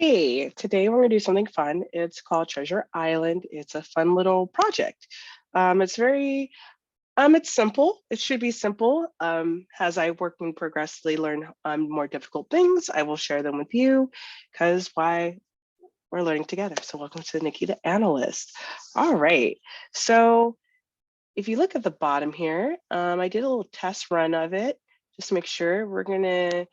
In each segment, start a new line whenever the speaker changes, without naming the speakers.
Hey, today we're gonna do something fun. It's called Treasure Island. It's a fun little project. It's simple. It should be simple. As I work and progressively learn more difficult things, I will share them with you because why we're learning together. So welcome to Nikki the Analyst. All right, so if you look at the bottom here, I did a little test run of it, just to make sure. We're gonna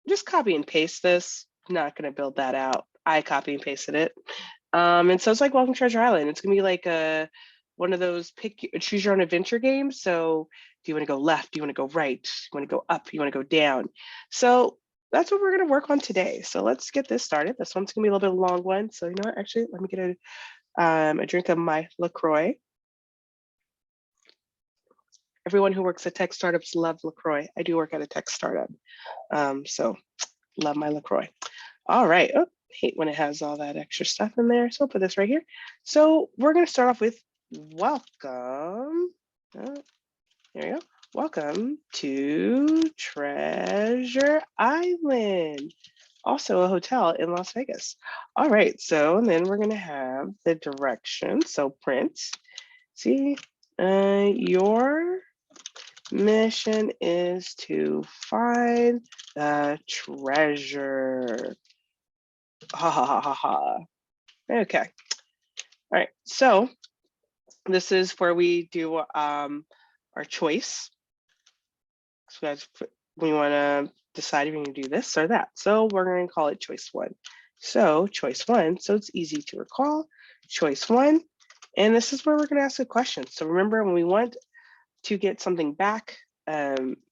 just copy and paste this. Not gonna build that out. I copy and pasted it. And so it's like Welcome to Treasure Island. It's gonna be like one of those choose your own adventure games. So do you want to go left? Do you want to go right? Do you want to go up? You want to go down? So that's what we're gonna work on today. So let's get this started. This one's gonna be a little bit of a long one. So you know what? Actually, let me get a drink of my LaCroix. Everyone who works at tech startups love LaCroix. I do work at a tech startup. So love my LaCroix. All right. Oh, hate when it has all that extra stuff in there. So I'll put this right here. So we're going to start off with welcome. There we go. Welcome to Treasure Island. Also a hotel in Las Vegas. All right. So and then we're going to have the directions. So print. See, your mission is to find the treasure. Ha ha ha ha ha. Okay. All right. So this is where we do our choice. So we want to decide if we're going to do this or that. So we're going to call it choice one. So choice one. So it's easy to recall. Choice one. And this is where we're going to ask a question. So remember, when we want to get something back,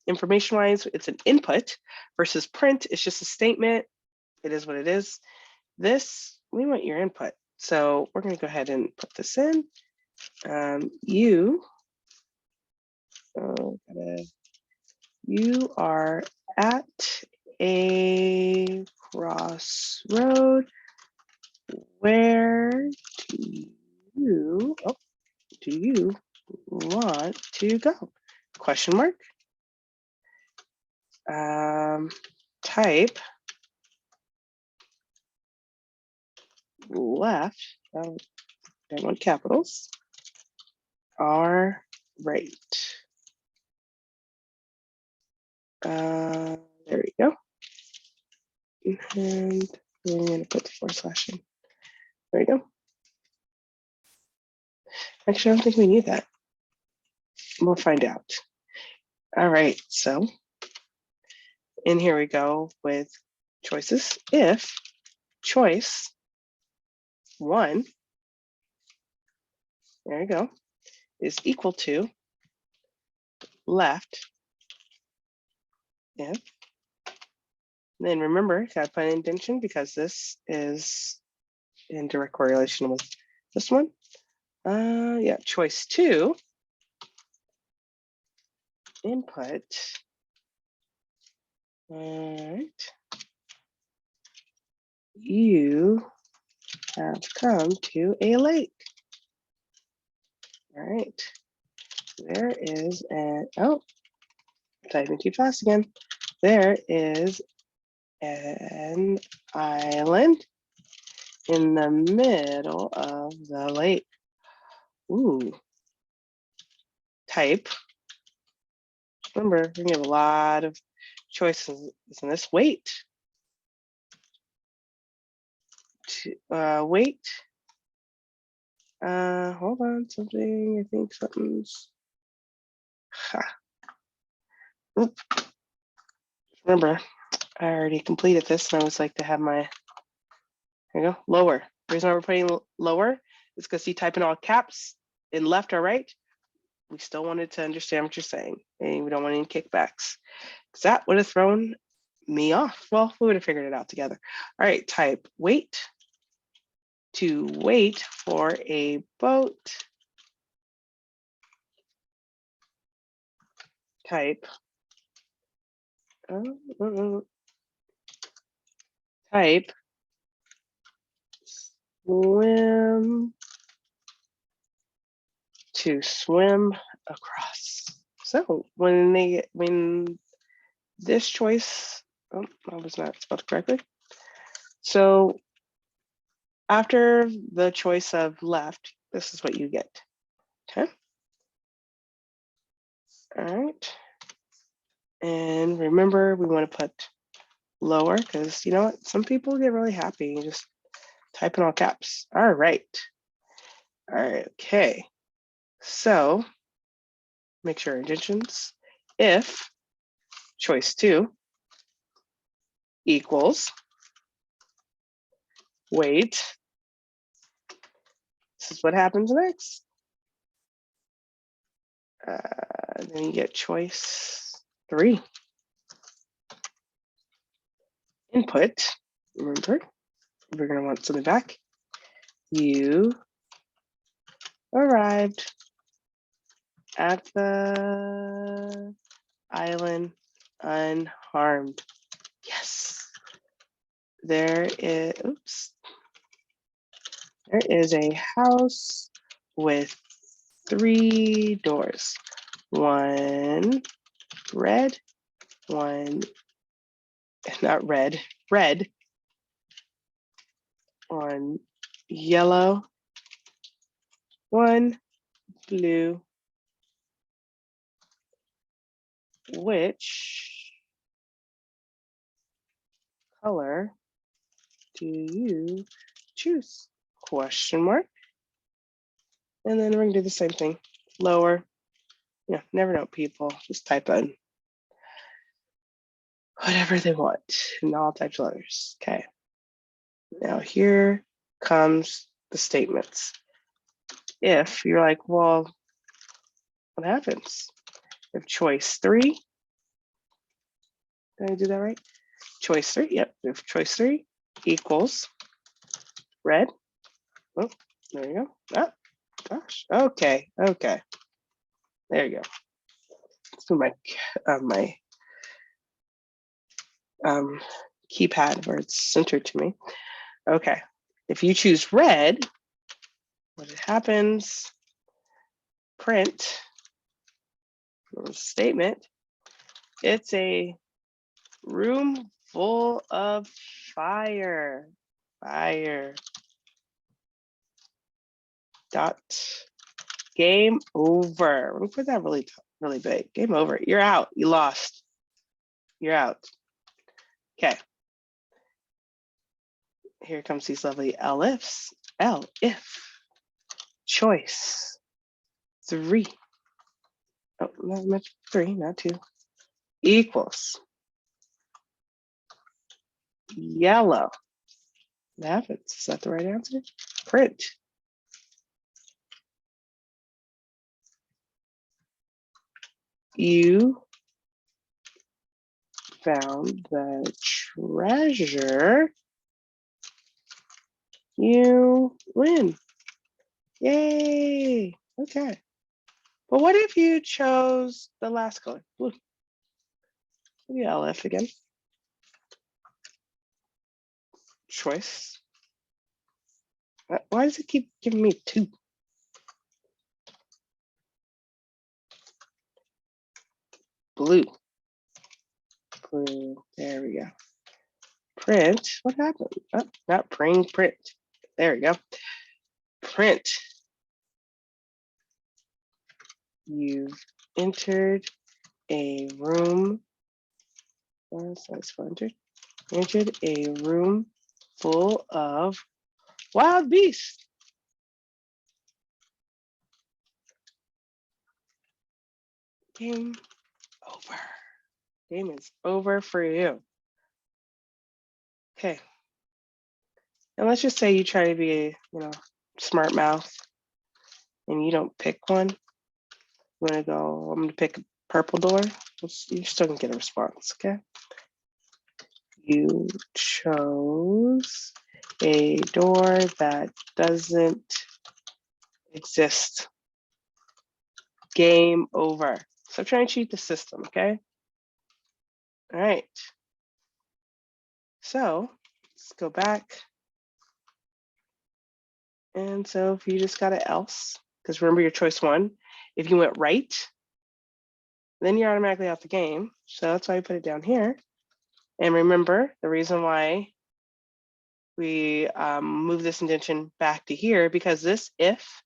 information-wise, it's an input versus print. It's just a statement. It is what it is. This, we want your input. So we're going to go ahead and put this in. You are at a crossroad. Where do you want to go? Question mark. Type left. Don't want capitals. Are right. There we go. And we're going to put the / in. There we go. Actually, I don't think we need that. We'll find out. All right, so and here we go with choices. If choice one, there you go, is equal to left, if, then remember, gotta put an indentation because this is in direct correlation with this one. Yeah, choice two, input. All right. You have come to a lake. All right. There is an, oh, typing too fast again. There is an island in the middle of the lake. Ooh. Type. Remember, we have a lot of choices in this. Wait. Wait. Hold on, something. I think something's. Oop. Remember, I already completed this, and I always like to have my. There you go. Lower. The reason why we're putting lower is because you type in all caps in left or right. We still wanted to understand what you're saying, and we don't want any kickbacks, because that would have thrown me off. Well, we would have figured it out together. All right, type wait. To wait for a boat. Type. Type. Swim. To swim across. So when this choice, oh, I was not spelled correctly. So After the choice of left, this is what you get. Okay. All right. And remember, we want to put lower because you know what? Some people get really happy and just type in all caps. All right. All right. Okay. So make sure indentions. If choice 2 equals wait, this is what happens next. Then you get choice 3. Input, remember, we're going to want something back. You arrived at the island unharmed. Yes. There is a house with 3 doors. One red, one not red, red, one yellow, one blue. Which color do you choose? Question mark. And then we're gonna do the same thing. Lower. Yeah, never know people. Just type in whatever they want in all types of letters. Okay. Now here comes the statements. If you're like, well, what happens? If choice 3, did I do that right? Choice 3, yep. If choice 3 equals red, oh, there you go. Oh, gosh, okay, okay. There you go. Let's do my keypad where it's centered to me. Okay, if you choose red, what happens? Print statement. It's a room full of fire. Fire. Dot. Game over. Let me put that really big. Game over. You're out. You lost. You're out. Okay. Here comes these lovely ELIFs. If choice 3. Oh, not much 3, not 2. Equals yellow. What happens? Is that the right answer? Print. You found the treasure. You win. Yay. Okay. But what if you chose the last color? Blue. Maybe ELIF again. Choice. Why does it keep giving me 2? Blue. Blue. There we go. Print. What happened? Oh, not print. There we go. Print. You've entered a room. Entered a room full of wild beasts. Game over. Game is over for you. Okay. And let's just say you try to be a, smart mouth and you don't pick one. I'm gonna pick a purple door. You're still gonna get a response, okay? You chose a door that doesn't exist. Game over. So try and cheat the system, okay? All right. So let's go back. And so if you just got an else, because remember your choice 1, if you went right, then you're automatically out the game. So that's why I put it down here. And remember, the reason why we move this indentation back to here because this if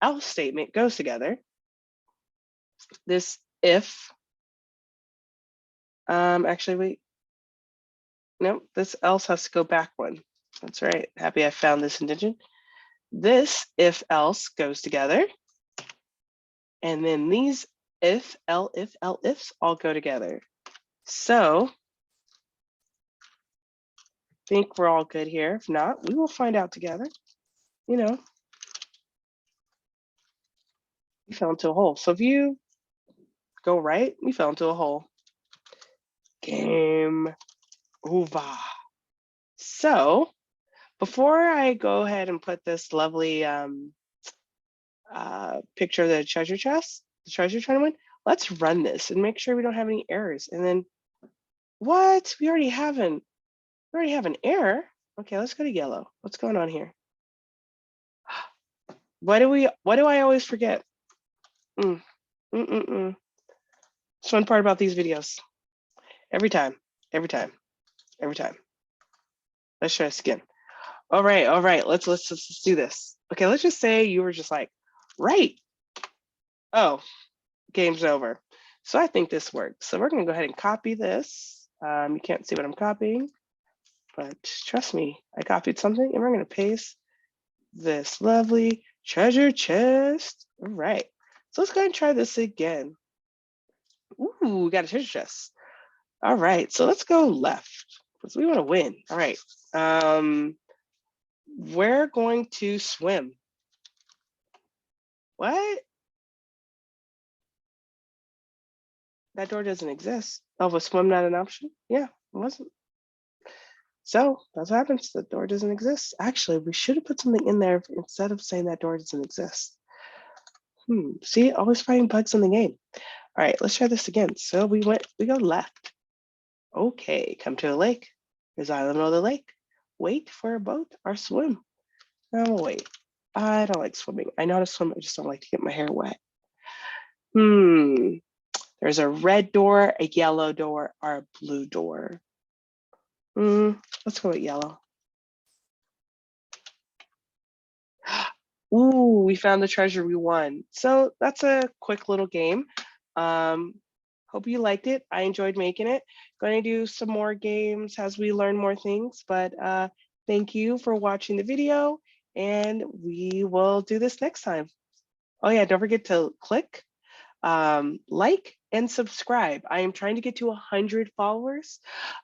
else statement goes together. This if, actually, wait, no, this else has to go back one. That's right, happy I found this indentation. This if else goes together. And then these if ifs all go together. So I think we're all good here. If not, we will find out together. You know, we fell into a hole. So if you go right, we fell into a hole. Game over. So before I go ahead and put this lovely picture of the treasure chest, the treasure trying to win, let's run this and make sure we don't have any errors. And then what? We already have an error. Okay, let's go to yellow. What's going on here? What do I always forget? It's fun part about these videos. Every time. Let's try this again. All right. Let's do this. Okay, let's just say you were just like, right. Oh, game's over. So I think this works. So we're gonna go ahead and copy this. You can't see what I'm copying, but trust me, I copied something, and we're gonna paste this lovely treasure chest. All right. So let's go ahead and try this again. Ooh, we got a treasure chest. All right, so let's go left because we want to win. All right. We're going to swim. What? That door doesn't exist. Oh, was swim not an option? Yeah, it wasn't. So that's what happens. The door doesn't exist. Actually, we should have put something in there instead of saying that door doesn't exist. See, always finding bugs in the game. All right, let's try this again. So we go left. Okay, come to a lake. There's island on the lake. Wait for a boat or swim. Oh, wait. I don't like swimming. I know how to swim. I just don't like to get my hair wet. There's a red door, a yellow door, or a blue door. Let's go with yellow. Ooh, we found the treasure, we won. So that's a quick little game. Hope you liked it. I enjoyed making it. Going to do some more games as we learn more things, but thank you for watching the video, and we will do this next time. Oh yeah, don't forget to click, like, and subscribe. I am trying to get to 100 followers.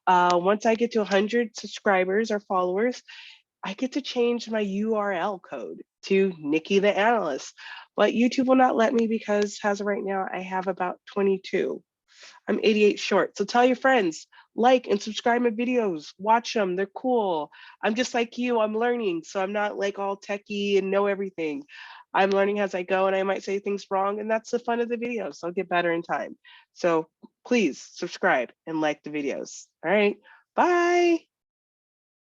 Once I get to 100 subscribers or followers, I get to change my URL code to NikkiTheAnalyst, but YouTube will not let me because as of right now, I have about 22. I'm 88 short. So tell your friends, like and subscribe my videos, watch them, they're cool. I'm just like you, I'm learning. So I'm not like all techie and know everything. I'm learning as I go, and I might say things wrong, and that's the fun of the videos. I'll get better in time. So please subscribe and like the videos. All right, bye.